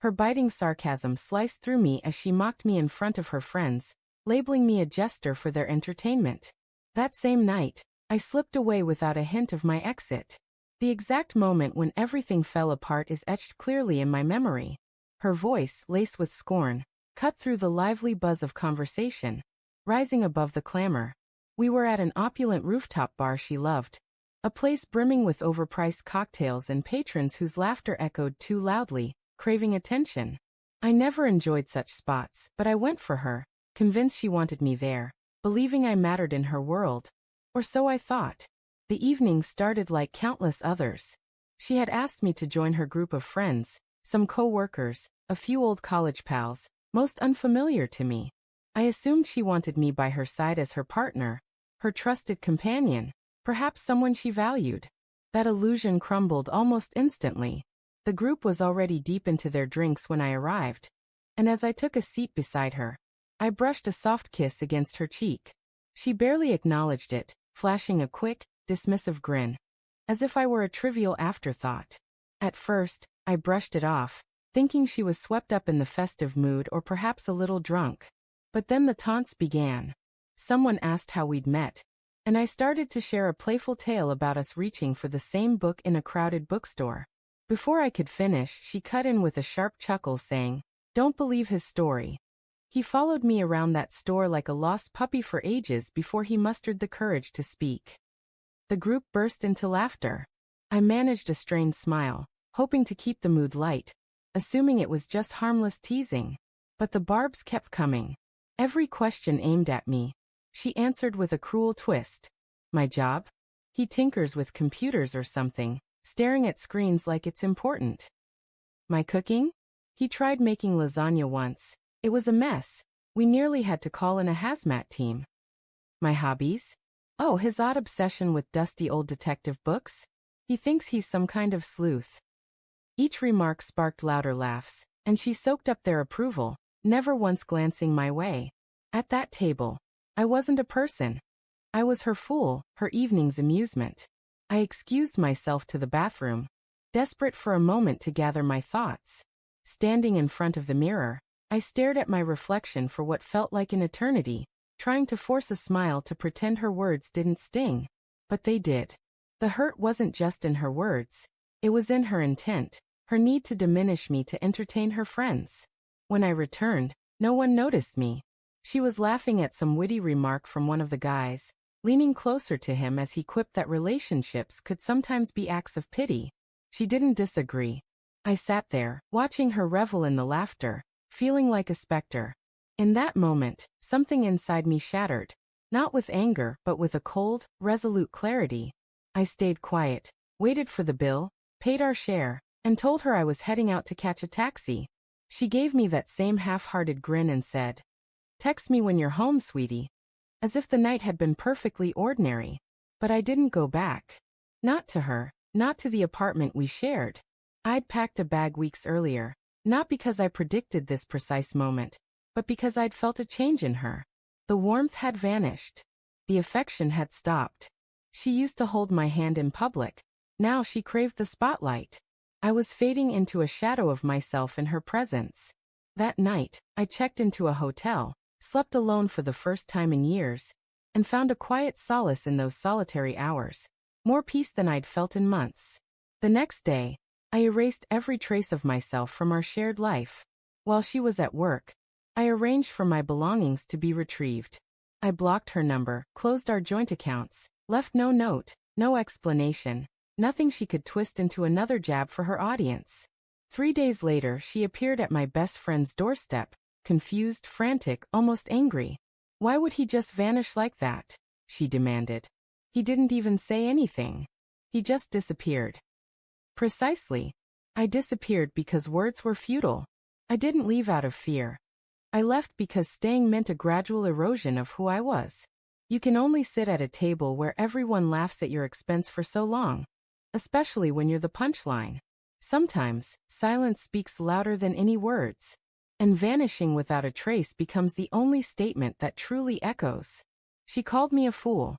Her biting sarcasm sliced through me as she mocked me in front of her friends, labeling me a jester for their entertainment. That same night, I slipped away without a hint of my exit. The exact moment when everything fell apart is etched clearly in my memory. Her voice, laced with scorn, cut through the lively buzz of conversation, rising above the clamor. We were at an opulent rooftop bar she loved, a place brimming with overpriced cocktails and patrons whose laughter echoed too loudly, craving attention. I never enjoyed such spots, but I went for her, convinced she wanted me there, believing I mattered in her world. Or so I thought. The evening started like countless others. She had asked me to join her group of friends, some co-workers, a few old college pals, most unfamiliar to me. I assumed she wanted me by her side as her partner, her trusted companion, perhaps someone she valued. That illusion crumbled almost instantly. The group was already deep into their drinks when I arrived, and as I took a seat beside her, I brushed a soft kiss against her cheek. She barely acknowledged it, flashing a quick, dismissive grin, as if I were a trivial afterthought. At first, I brushed it off, thinking she was swept up in the festive mood or perhaps a little drunk. But then the taunts began. Someone asked how we'd met, and I started to share a playful tale about us reaching for the same book in a crowded bookstore. Before I could finish, she cut in with a sharp chuckle saying, "Don't believe his story." He followed me around that store like a lost puppy for ages before he mustered the courage to speak. The group burst into laughter. I managed a strained smile, hoping to keep the mood light, assuming it was just harmless teasing. But the barbs kept coming. Every question aimed at me. She answered with a cruel twist. My job? He tinkers with computers or something, staring at screens like it's important. My cooking? He tried making lasagna once. It was a mess. We nearly had to call in a hazmat team. My hobbies? Oh, his odd obsession with dusty old detective books? He thinks he's some kind of sleuth. Each remark sparked louder laughs, and she soaked up their approval, never once glancing my way. At that table, I wasn't a person. I was her fool, her evening's amusement. I excused myself to the bathroom, desperate for a moment to gather my thoughts. Standing in front of the mirror, I stared at my reflection for what felt like an eternity, trying to force a smile to pretend her words didn't sting. But they did. The hurt wasn't just in her words. It was in her intent, her need to diminish me to entertain her friends. When I returned, no one noticed me. She was laughing at some witty remark from one of the guys, leaning closer to him as he quipped that relationships could sometimes be acts of pity. She didn't disagree. I sat there, watching her revel in the laughter, feeling like a specter. In that moment, something inside me shattered, not with anger but with a cold, resolute clarity. I stayed quiet, waited for the bill, paid our share, and told her I was heading out to catch a taxi. She gave me that same half-hearted grin and said, "Text me when you're home, sweetie." As if the night had been perfectly ordinary. But I didn't go back. Not to her, not to the apartment we shared. I'd packed a bag weeks earlier, not because I predicted this precise moment, but because I'd felt a change in her. The warmth had vanished. The affection had stopped. She used to hold my hand in public. Now she craved the spotlight. I was fading into a shadow of myself in her presence. That night, I checked into a hotel, slept alone for the first time in years, and found a quiet solace in those solitary hours. More peace than I'd felt in months. The next day, I erased every trace of myself from our shared life. While she was at work, I arranged for my belongings to be retrieved. I blocked her number, closed our joint accounts, left no note, no explanation, nothing she could twist into another jab for her audience. 3 days later, she appeared at my best friend's doorstep, confused, frantic, almost angry. "Why would he just vanish like that?" she demanded. "He didn't even say anything. He just disappeared." Precisely. I disappeared because words were futile. I didn't leave out of fear. I left because staying meant a gradual erosion of who I was. You can only sit at a table where everyone laughs at your expense for so long, especially when you're the punchline. Sometimes, silence speaks louder than any words, and vanishing without a trace becomes the only statement that truly echoes. She called me a fool.